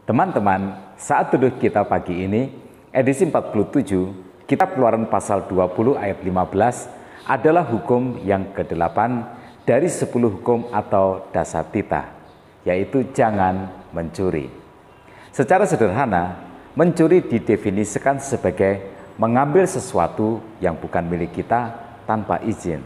Teman-teman, saat teduh kita pagi ini, edisi 47, Kitab Keluaran pasal 20 ayat 15 adalah hukum yang ke-8 dari 10 hukum atau dasar titah, yaitu jangan mencuri. Secara sederhana, mencuri didefinisikan sebagai mengambil sesuatu yang bukan milik kita tanpa izin.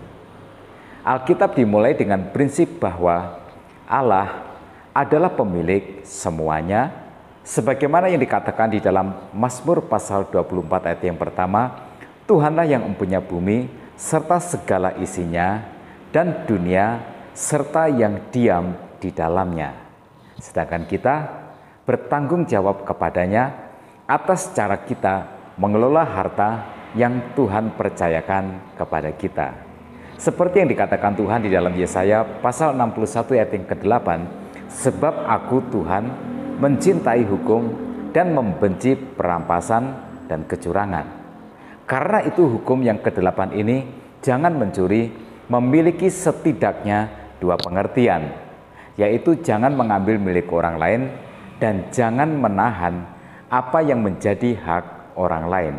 Alkitab dimulai dengan prinsip bahwa Allah adalah pemilik semuanya, sebagaimana yang dikatakan di dalam Mazmur pasal 24 ayat yang pertama, Tuhanlah yang mempunyai bumi serta segala isinya dan dunia serta yang diam di dalamnya. Sedangkan kita bertanggung jawab kepadanya atas cara kita mengelola harta yang Tuhan percayakan kepada kita. Seperti yang dikatakan Tuhan di dalam Yesaya pasal 61 ayat yang ke-8, sebab aku Tuhan mencintai hukum dan membenci perampasan dan kecurangan. Karena itu hukum yang ke-8 ini, jangan mencuri, memiliki setidaknya dua pengertian, yaitu jangan mengambil milik orang lain dan jangan menahan apa yang menjadi hak orang lain.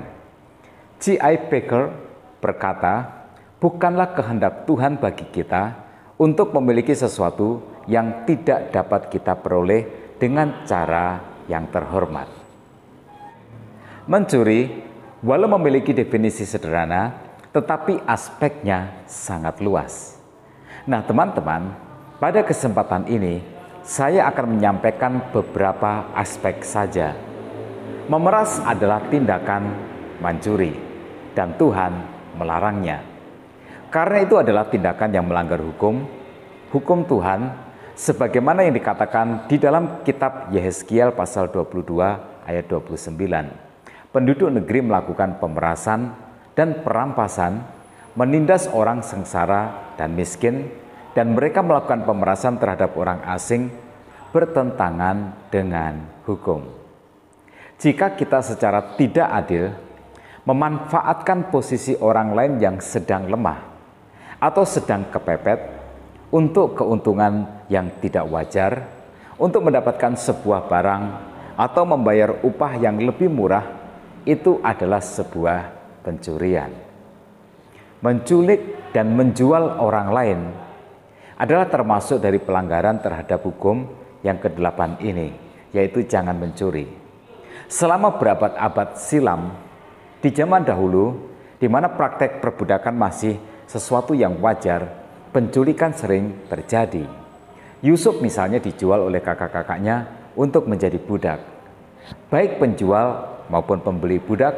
J.I. Packer berkata, bukanlah kehendak Tuhan bagi kita untuk memiliki sesuatu yang tidak dapat kita peroleh dengan cara yang terhormat. Mencuri, walau memiliki definisi sederhana, tetapi aspeknya sangat luas. Nah teman-teman, pada kesempatan ini saya akan menyampaikan beberapa aspek saja. Memeras adalah tindakan mencuri dan Tuhan melarangnya. Karena itu adalah tindakan yang melanggar hukum Tuhan, sebagaimana yang dikatakan di dalam kitab Yehezkiel pasal 22 ayat 29. Penduduk negeri melakukan pemerasan dan perampasan, menindas orang sengsara dan miskin, dan mereka melakukan pemerasan terhadap orang asing bertentangan dengan hukum. Jika kita secara tidak adil memanfaatkan posisi orang lain yang sedang lemah atau sedang kepepet untuk keuntungan yang tidak wajar, untuk mendapatkan sebuah barang atau membayar upah yang lebih murah, itu adalah sebuah pencurian. Menculik dan menjual orang lain adalah termasuk dari pelanggaran terhadap hukum yang ke-8 ini, yaitu jangan mencuri. Selama berabad-abad silam, di zaman dahulu, di mana praktek perbudakan masih sesuatu yang wajar, penculikan sering terjadi. Yusuf misalnya dijual oleh kakak-kakaknya untuk menjadi budak. Baik penjual maupun pembeli budak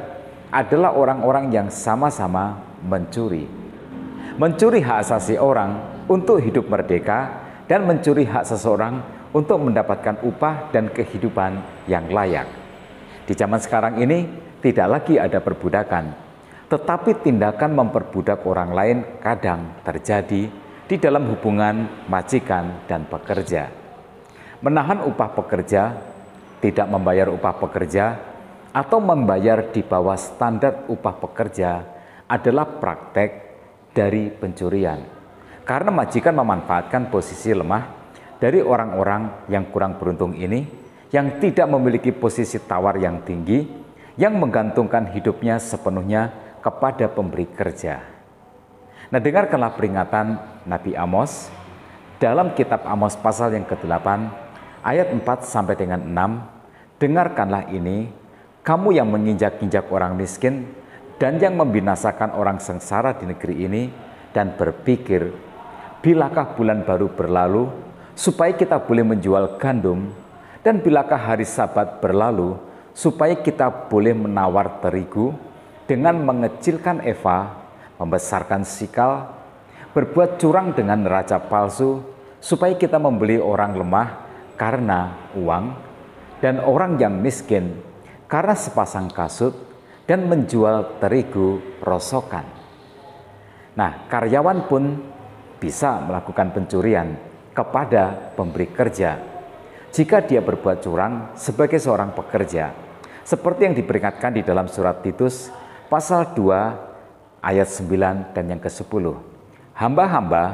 adalah orang-orang yang sama-sama mencuri. Mencuri hak asasi orang untuk hidup merdeka dan mencuri hak seseorang untuk mendapatkan upah dan kehidupan yang layak. Di zaman sekarang ini tidak lagi ada perbudakan, tetapi tindakan memperbudak orang lain kadang terjadi di dalam hubungan majikan dan pekerja. Menahan upah pekerja, tidak membayar upah pekerja, atau membayar di bawah standar upah pekerja adalah praktek dari pencurian. Karena majikan memanfaatkan posisi lemah dari orang-orang yang kurang beruntung ini, yang tidak memiliki posisi tawar yang tinggi, yang menggantungkan hidupnya sepenuhnya kepada pemberi kerja. Nah, dengarkanlah peringatan Nabi Amos dalam kitab Amos pasal yang ke-8 ayat 4 sampai dengan 6. Dengarkanlah ini, kamu yang menginjak-injak orang miskin dan yang membinasakan orang sengsara di negeri ini, dan berpikir, bilakah bulan baru berlalu supaya kita boleh menjual gandum, dan bilakah hari Sabat berlalu supaya kita boleh menawar terigu dengan mengecilkan eva, membesarkan sikal, berbuat curang dengan neraca palsu, supaya kita membeli orang lemah karena uang, dan orang yang miskin karena sepasang kasut, dan menjual terigu rosokan. Nah, karyawan pun bisa melakukan pencurian kepada pemberi kerja jika dia berbuat curang sebagai seorang pekerja, seperti yang diperingatkan di dalam surat Titus pasal 2 ayat 9 dan yang ke-10. Hamba-hamba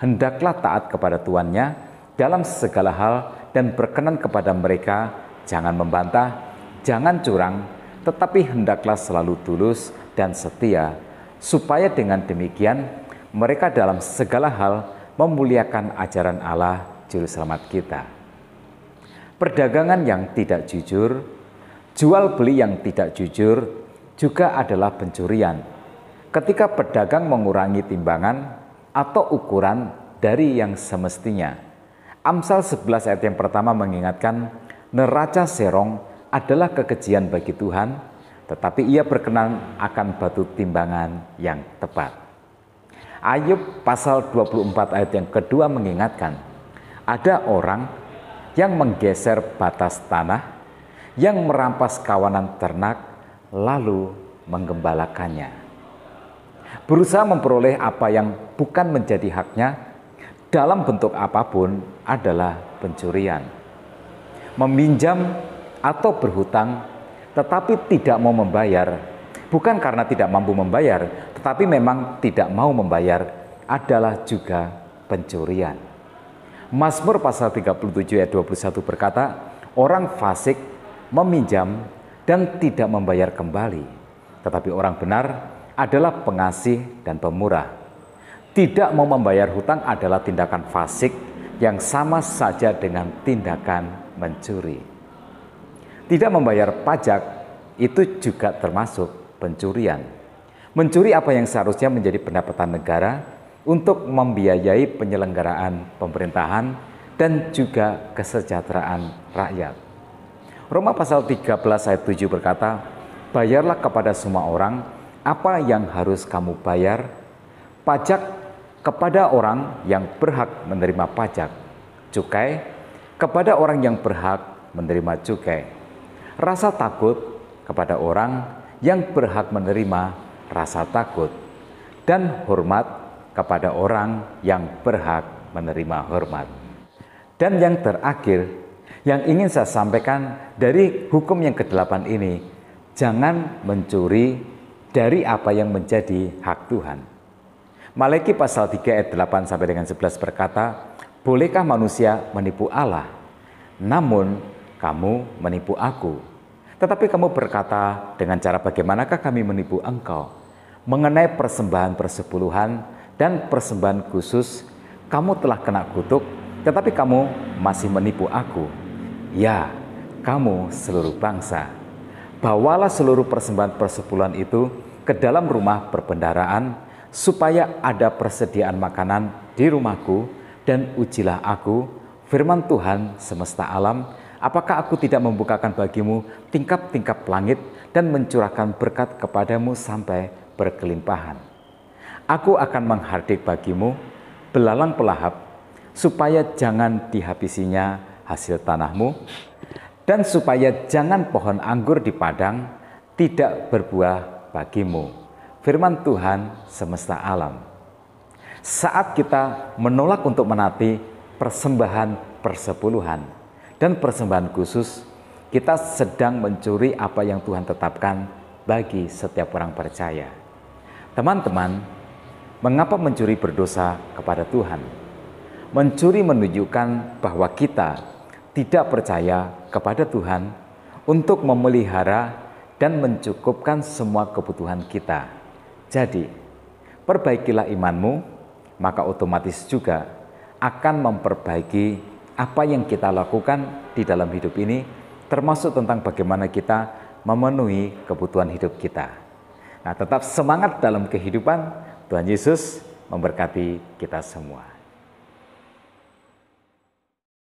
hendaklah taat kepada tuannya dalam segala hal dan berkenan kepada mereka jangan membantah, jangan curang, tetapi hendaklah selalu tulus dan setia, supaya dengan demikian mereka dalam segala hal memuliakan ajaran Allah Juru Selamat kita. Perdagangan yang tidak jujur, jual beli yang tidak jujur juga adalah pencurian. Ketika pedagang mengurangi timbangan atau ukuran dari yang semestinya. Amsal 11 ayat yang pertama mengingatkan, neraca serong adalah kekejian bagi Tuhan, tetapi ia berkenan akan batu timbangan yang tepat. Ayub pasal 24 ayat yang kedua mengingatkan, ada orang yang menggeser batas tanah, yang merampas kawanan ternak, lalu menggembalakannya. Berusaha memperoleh apa yang bukan menjadi haknya dalam bentuk apapun adalah pencurian. Meminjam atau berhutang tetapi tidak mau membayar, bukan karena tidak mampu membayar, tetapi memang tidak mau membayar, adalah juga pencurian. Mazmur pasal 37 ayat 21 berkata, orang fasik meminjam dan tidak membayar kembali, tetapi orang benar adalah pengasih dan pemurah. Tidak mau membayar hutang adalah tindakan fasik yang sama saja dengan tindakan mencuri. Tidak membayar pajak itu juga termasuk pencurian. Mencuri apa yang seharusnya menjadi pendapatan negara untuk membiayai penyelenggaraan pemerintahan dan juga kesejahteraan rakyat. Roma pasal 13 ayat 7 berkata, bayarlah kepada semua orang apa yang harus kamu bayar, pajak kepada orang yang berhak menerima pajak, cukai kepada orang yang berhak menerima cukai, rasa takut kepada orang yang berhak menerima rasa takut, dan hormat kepada orang yang berhak menerima hormat. Dan yang terakhir, yang ingin saya sampaikan dari hukum yang ke-8 ini, jangan mencuri dari apa yang menjadi hak Tuhan. Malaki pasal 3 ayat 8 sampai dengan 11 berkata, bolehkah manusia menipu Allah? Namun kamu menipu aku. Tetapi kamu berkata, dengan cara bagaimanakah kami menipu engkau? Mengenai persembahan persepuluhan dan persembahan khusus, kamu telah kena kutuk, tetapi kamu masih menipu aku. Ya, kamu seluruh bangsa. Bawalah seluruh persembahan persepuluhan itu ke dalam rumah perbendaharaan, supaya ada persediaan makanan di rumahku, dan ujilah aku, firman Tuhan semesta alam, apakah aku tidak membukakan bagimu tingkap-tingkap langit dan mencurahkan berkat kepadamu sampai berkelimpahan. Aku akan menghardik bagimu belalang pelahap, supaya jangan dihabisinya hasil tanahmu, dan supaya jangan pohon anggur di padang tidak berbuah bagimu. Firman Tuhan semesta alam. Saat kita menolak untuk menaati persembahan persepuluhan dan persembahan khusus, kita sedang mencuri apa yang Tuhan tetapkan bagi setiap orang percaya. Teman-teman, mengapa mencuri berdosa kepada Tuhan? Mencuri menunjukkan bahwa kita tidak percaya kepada Tuhan untuk memelihara dan mencukupkan semua kebutuhan kita. Jadi, perbaikilah imanmu, maka otomatis juga akan memperbaiki apa yang kita lakukan di dalam hidup ini, termasuk tentang bagaimana kita memenuhi kebutuhan hidup kita. Nah, tetap semangat dalam kehidupan. Tuhan Yesus memberkati kita semua.